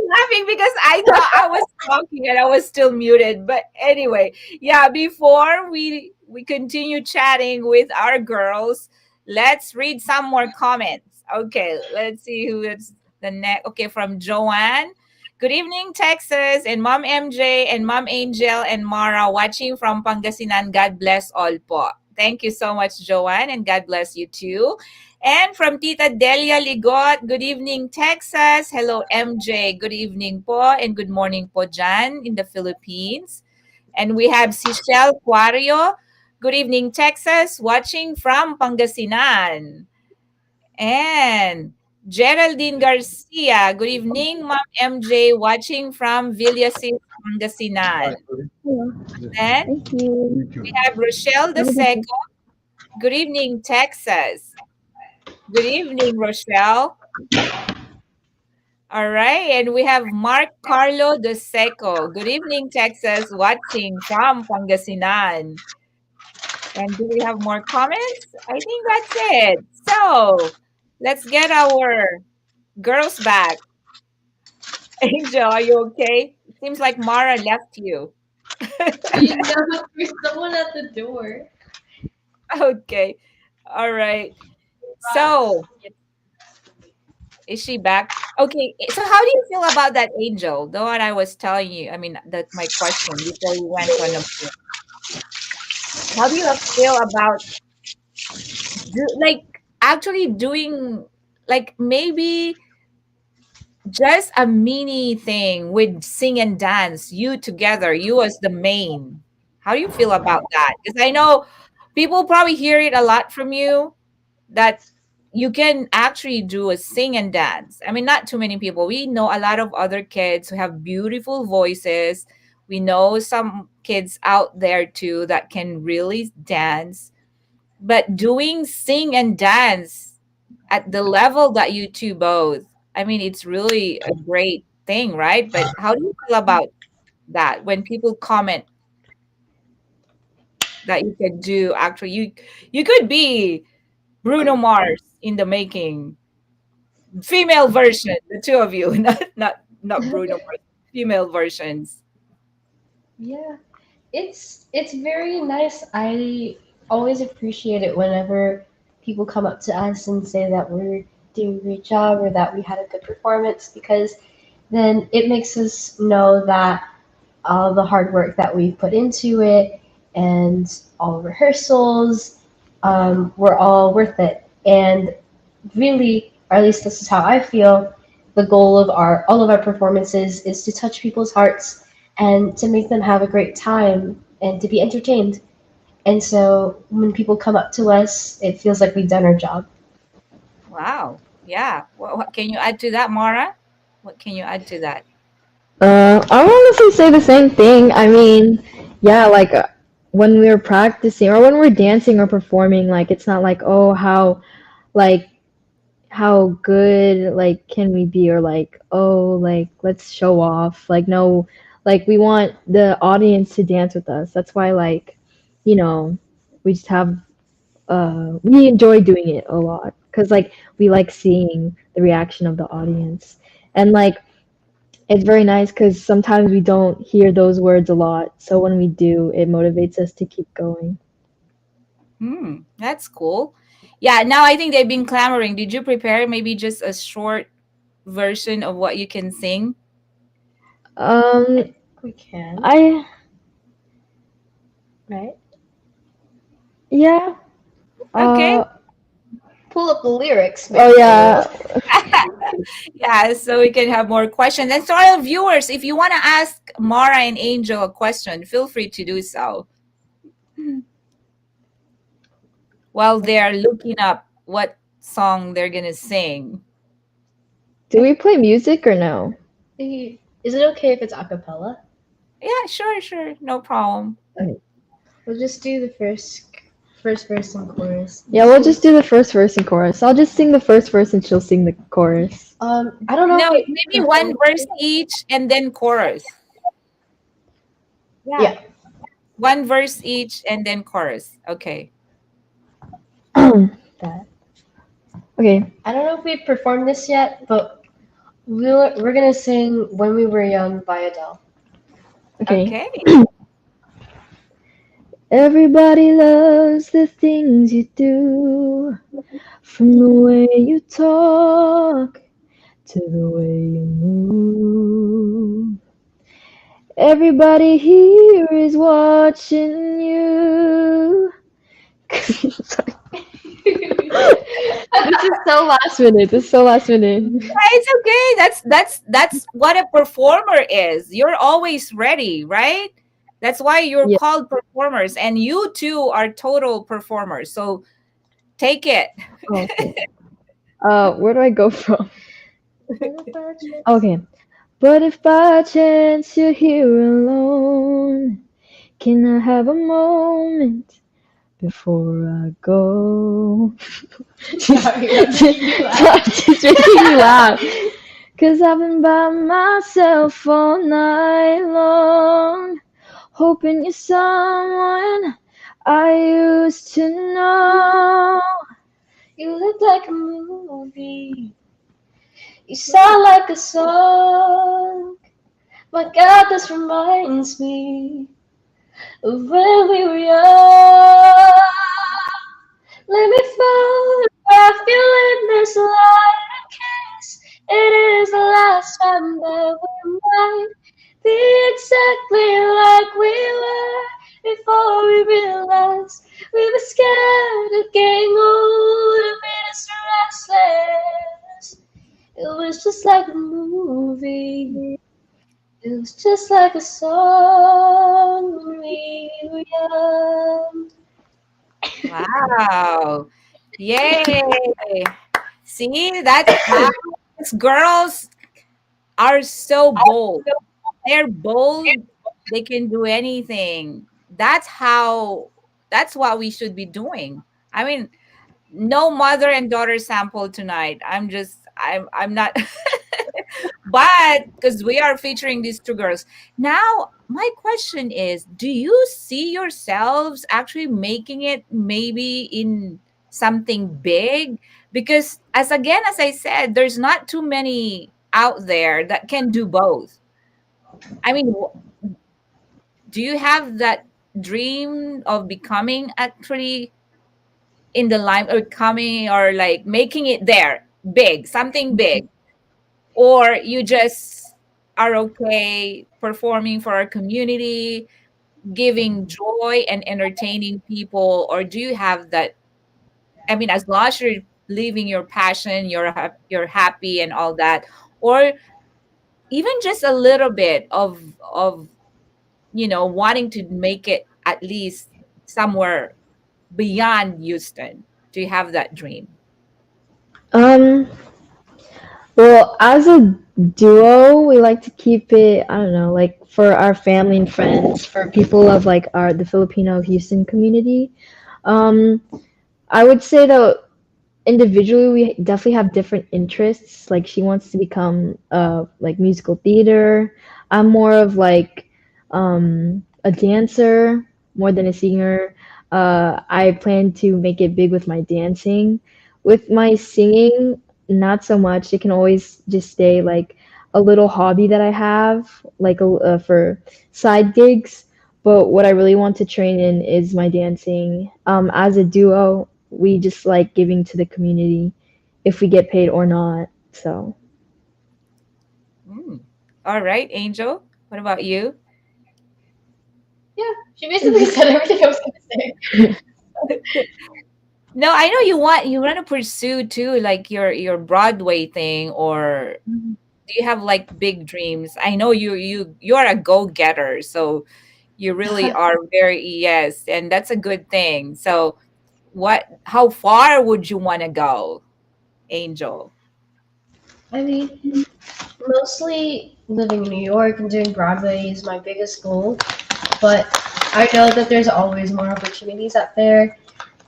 laughing because I thought I was talking and I was still muted. But anyway, yeah, before we continue chatting with our girls, let's read some more comments. Okay, let's see who is the next. Okay, from Joanne. Good evening, Texas, and Mom MJ and Mom Angel and Marah watching from Pangasinan. God bless all po. Thank you so much, Joanne, and God bless you too. And from Tita Delia Ligot, good evening, Texas. Hello, MJ. Good evening po, and good morning po dyan in the Philippines. And we have Cichelle Cuario. Good evening, Texas, watching from Pangasinan. And Geraldine Garcia. Good evening, Mom MJ, watching from Villasis, Pangasinan. Hello. And Thank you. we have Rochelle De Have a good day. Seco. Good evening, Texas. Good evening, Rochelle. All right, and we have Mark Carlo De Seco. Good evening, Texas, watching from Pangasinan. And do we have more comments? I think that's it. So let's get our girls back. Angel, are you okay? It seems like Marah left you. You know, there's someone at the door. Okay. All right. So is she back? Okay. So how do you feel about that, Angel? The one I was telling you. I mean, that's my question before we went on a break. How do you feel about actually doing like maybe just a mini thing with sing and dance, you together, you as the main? How do you feel about that? Because I know people probably hear it a lot from you that you can actually do a sing and dance. I mean, not too many people. We know a lot of other kids who have beautiful voices. We know some kids out there too that can really dance. But doing sing and dance at the level that you two both, I mean, it's really a great thing, right? But how do you feel about that when people comment that you can do actually you could be Bruno Mars in the making, female version, the two of you, not Bruno Mars, female versions. Yeah, it's very nice. I always appreciate it whenever people come up to us and say that we're doing a great job or that we had a good performance because then it makes us know that all the hard work that we've put into it and all rehearsals were all worth it. And really, or at least this is how I feel, the goal of our all of our performances is to touch people's hearts and to make them have a great time and to be entertained. And so when people come up to us, it feels like we've done our job. Wow. Yeah. What can you add to that, Marah? What can you add to that? I honestly say the same thing. I mean, yeah, like when we're practicing or when we're dancing or performing, like it's not like, oh, like how good like can we be or like, oh, like let's show off. Like no, like we want the audience to dance with us. That's why like, you know, we just have we enjoy doing it a lot because like we like seeing the reaction of the audience. And like it's very nice because sometimes we don't hear those words a lot. So when we do, it motivates us to keep going. That's cool. Yeah, now I think they've been clamoring. Did you prepare maybe just a short version of what you can sing? Um, We can, I right? yeah. Okay. Pull up the lyrics. Oh maybe. yeah. Yeah, so we can have more questions. And so our viewers, if you want to ask Marah and Angel a question, feel free to do so. While they're looking up what song they're gonna sing. Do we play music or no? If Is it okay if it's a cappella? Yeah, sure, no problem. Okay. We'll just do the first verse and chorus. Yeah, we'll just do the first verse and chorus. I'll just sing the first verse and she'll sing the chorus. I don't know No, if we maybe one perform. verse each and then chorus. Yeah, Yeah, one verse each and then chorus. Okay. that. Okay. I don't know if we performed this yet, but we're gonna sing "When We Were Young" by Adele. Okay. Okay. Everybody loves the things you do, from the way you talk to the way you move. Everybody here is watching you. Sorry. This is so last minute. This is so last minute. It's okay. That's what a performer is. You're always ready, right? That's why you're Yeah. called performers, and you two are total performers. So take it. Okay. Where do I go from? Okay. But if by chance you're here alone, can I have a moment before I go? Sorry, I'm making you laugh. Stop, just making me laugh. Cause I've been by myself all night long, hoping you're someone I used to know. You look like a movie. You sound like a song. My God, this reminds me of when we were young. Let me photograph you in this light in case it is the last time that we might be exactly like we were before we realized we were scared of getting old and made us restless. It was just like a movie. It was just like a song when we were young. Wow. Yay. See, that's how these girls are so bold. They're bold. They can do anything. That's what we should be doing. I mean, no mother and daughter sample tonight. I'm not but because we are featuring these two girls. Now, my question is, do you see yourselves actually making it maybe in something big? Because as I said, there's not too many out there that can do both. I mean, do you have that dream of becoming actually in the line or coming or like making it there big, something big? Or you just are okay performing for our community, giving joy and entertaining people? Or do you have that? I mean, as long as you're living your passion, you're happy and all that, or even just a little bit of wanting to make it at least somewhere beyond Houston. Do you have that dream? Um, well, as a duo, we like to keep it, I don't know, like for our family and friends, for people of like the Filipino Houston community. Um, I would say that individually we definitely have different interests. Like she wants to become like musical theater. I'm more of like a dancer more than a singer. I plan to make it big with my dancing. With my singing, not so much. It can always just stay like a little hobby that I have, like for side gigs. But what I really want to train in is my dancing. As a duo, we just like giving to the community if we get paid or not. So, Mm. All right, Angel, what about you? Yeah, she basically said everything I was gonna say. No, I know you want to pursue too, like your Broadway thing, or do you have like big dreams? I know you are a go-getter, so you really are very, yes, and that's a good thing. So how far would you want to go, Angel? I mean, mostly living in New York and doing Broadway is my biggest goal, but I know that there's always more opportunities out there,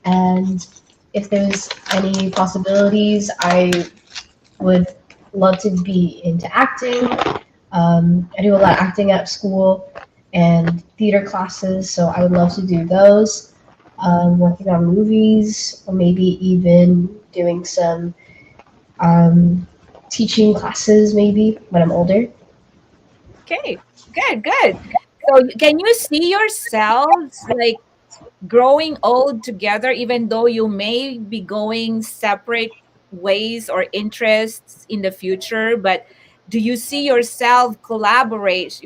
and if there's any possibilities, I would love to be into acting. I do a lot of acting at school and theater classes, so I would love to do those. Working on movies, or maybe even doing some um, teaching classes, maybe when I'm older. Okay, good, good. So can you see yourselves like growing old together, even though you may be going separate ways or interests in the future? But do you see yourselves collaborating,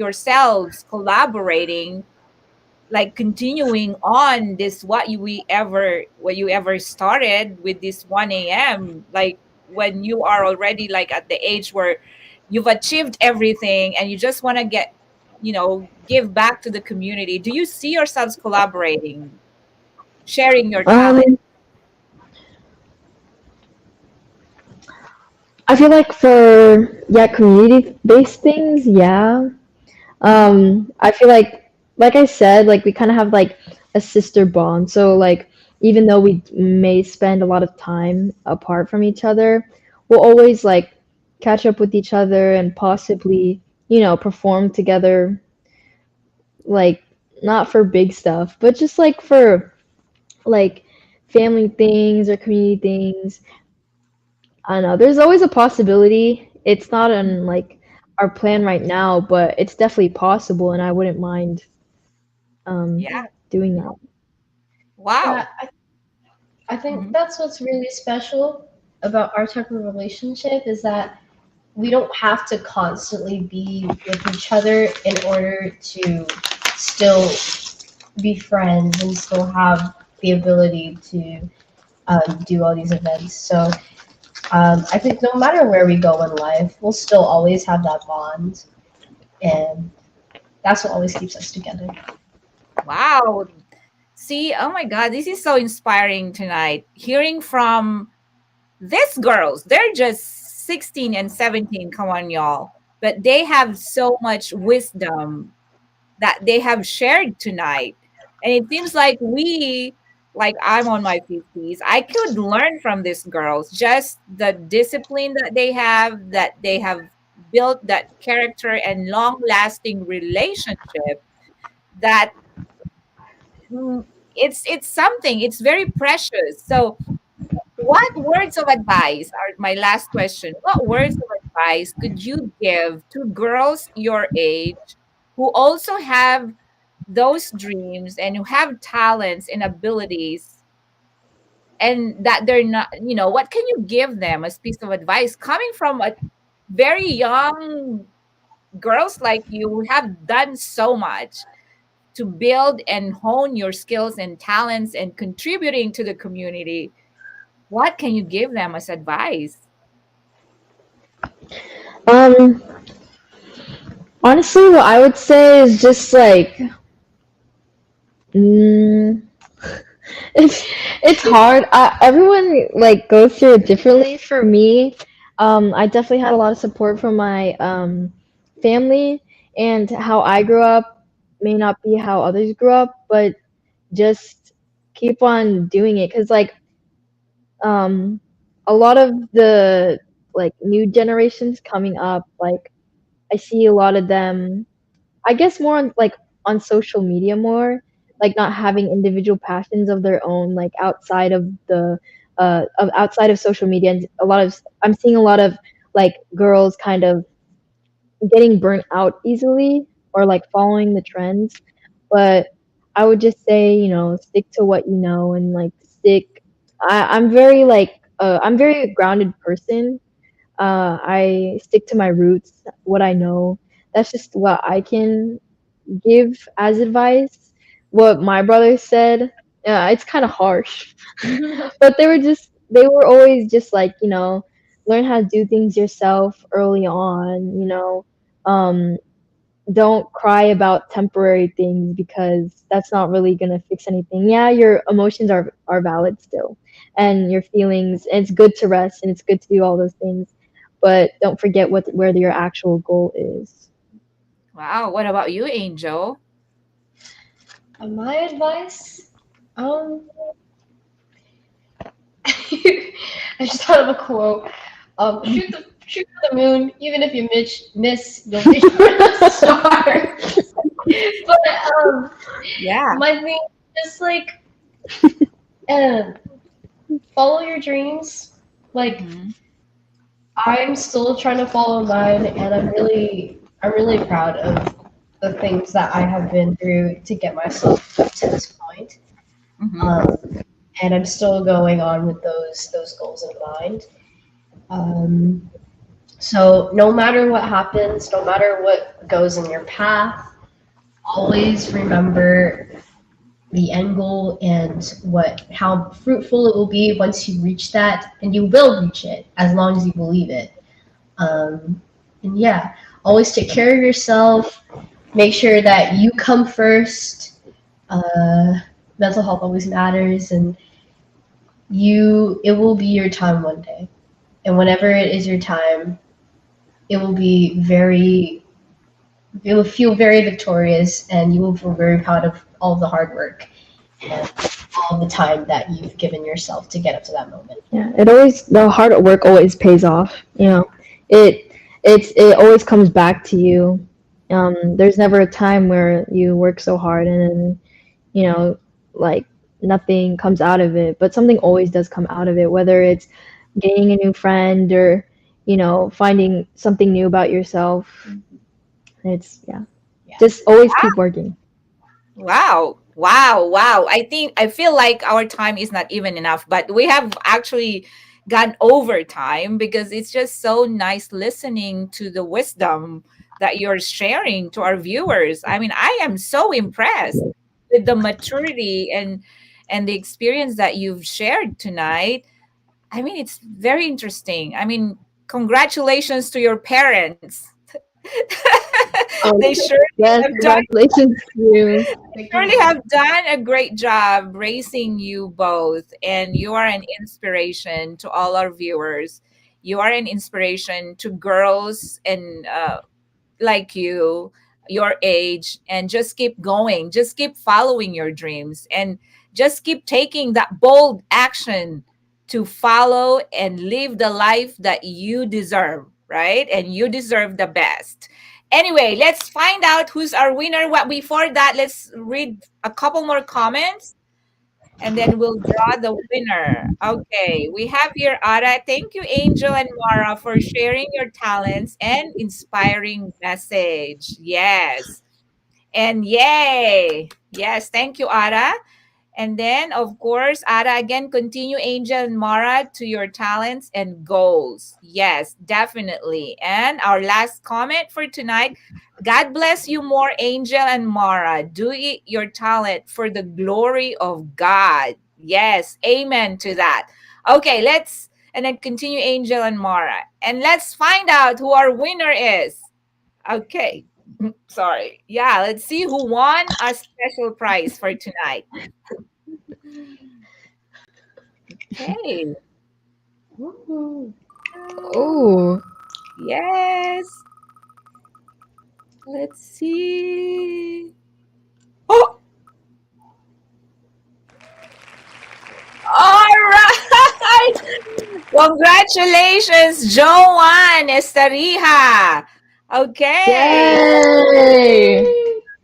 like continuing on this what you ever started with this 1 a.m., like when you are already like at the age where you've achieved everything and you just want to give back to the community? Do you see yourselves collaborating, sharing your talent? Um, I feel like for yeah, community-based things, yeah. I feel like I said, like we kind of have like a sister bond. So like even though we may spend a lot of time apart from each other, we'll always like catch up with each other and possibly, perform together, like not for big stuff, but just like for like family things or community things. I don't know. There's always a possibility. It's not in like our plan right now, but it's definitely possible, and I wouldn't mind um Yeah. doing that. Yeah, Wow. I think Mhm. that's what's really special about our type of relationship is that we don't have to constantly be with each other in order to still be friends and still have the ability to do all these events. So I think no matter where we go in life, we'll still always have that bond, and that's what always keeps us together. Wow. See, oh my God, this is so inspiring tonight. Hearing from these girls, they're just 16 and 17. Come on, y'all. But they have so much wisdom that they have shared tonight. And it seems like like I'm on my 50s, I could learn from these girls just the discipline that they have built that character and long lasting relationship that it's something, it's very precious. So what words of advice are my last question? What words of advice could you give to girls your age who also have those dreams and who have talents and abilities, and that they're not, what can you give them as piece of advice coming from a very young girls like you who have done so much to build and hone your skills and talents and contributing to the community? What can you give them as advice? Um, Honestly, what I would say is just like, mm, it's it's hard. Everyone like goes through it differently. For me, I definitely had a lot of support from my family, and how I grew up may not be how others grew up, but just keep on doing it because like um a lot of the like new generations coming up, like I see a lot of them, I guess more on like on social media more, like not having individual passions of their own, like outside of social media. And I'm seeing a lot of like girls kind of getting burnt out easily or like following the trends. But I would just say, stick to what you know and like I'm very grounded person. I stick to my roots, what I know. That's just what I can give as advice. What my brother said, it's kind of harsh, but they were always just like, learn how to do things yourself early on, um, don't cry about temporary things because that's not really gonna fix anything. Yeah, your emotions are valid still, and your feelings. And it's good to rest and it's good to do all those things, but don't forget where your actual goal is. Wow. What about you, Angel? My advice, um, I just thought of a quote. Shoot for the moon, even if you miss, you'll be a star. But Yeah. my thing is like, uh, follow your dreams. Like Mhm. I'm still trying to follow mine, and I'm really proud of the things that I have been through to get myself to this point. Mhm. Um, and I'm still going on with those goals in mind. Um, so no matter what happens, no matter what goes in your path, always remember the end goal and what how fruitful it will be once you reach that, and you will reach it as long as you believe it. Um, and yeah, always take care of yourself. Make sure that you come first. Uh, Mental health always matters, and it will be your time one day. And whenever it is your time, it will be very, you will feel very victorious, and you will feel very proud of all the hard work and all the time that you've given yourself to get up to that moment. Yeah, the hard work always pays off. It it always comes back to you. There's never a time where you work so hard and then, you know, like nothing comes out of it, but something always does come out of it, whether it's gaining a new friend or, finding something new about yourself. It's, yeah, Yeah. just always keep working. Wow. Wow. Wow. I feel like our time is not even enough, but we have actually gone over time because it's just so nice listening to the wisdom that you're sharing to our viewers. I mean, I am so impressed with the maturity and the experience that you've shared tonight. I mean, it's very interesting. I mean, congratulations to your parents. Um, They surely yes, have done congratulations to you. Thank you. surely have done a great job raising you both, and you are an inspiration to all our viewers. You are an inspiration to girls and like you, your age, and just keep going. Just keep following your dreams and just keep taking that bold action to follow and live the life that you deserve, right? And you deserve the best. Anyway, let's find out who's our winner. What before that, let's read a couple more comments and then we'll draw the winner. Okay, we have here Ara. Thank you, Angel and Mara, for sharing your talents and inspiring message. Yes. And yay. Yes, thank you, Ara. And then, of course, Ara, again, continue, Angel and Mara, to your talents and goals. Yes, definitely. And our last comment for tonight, God bless you more, Angel and Mara. Do it your talent for the glory of God. Yes, amen to that. Okay, and then continue, Angel and Mara. And let's find out who our winner is. Okay, sorry. Yeah, let's see who won a special prize for tonight. Okay. Woohoo. Oh, Yes. Let's see. Oh, all right. Congratulations, Joanne Estarija. Okay. yay!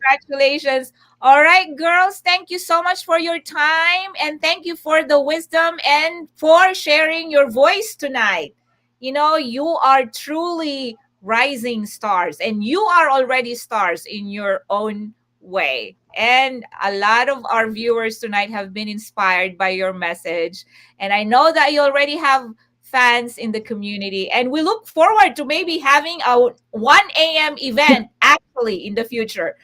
Congratulations. All right, girls, thank you so much for your time and thank you for the wisdom and for sharing your voice tonight. You know, you are truly rising stars and you are already stars in your own way. And a lot of our viewers tonight have been inspired by your message. And I know that you already have fans in the community. And we look forward to maybe having a 1 a.m. event actually in the future.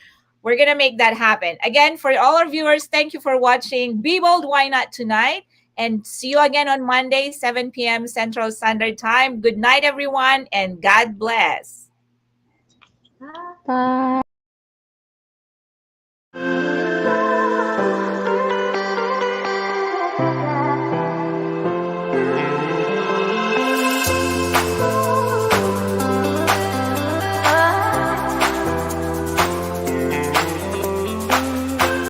We're going to make that happen. Again, for all our viewers, thank you for watching Be Bold, Why Not tonight. And see you again on Monday, 7 p.m. Central Standard Time. Good night, everyone, and God bless. Bye.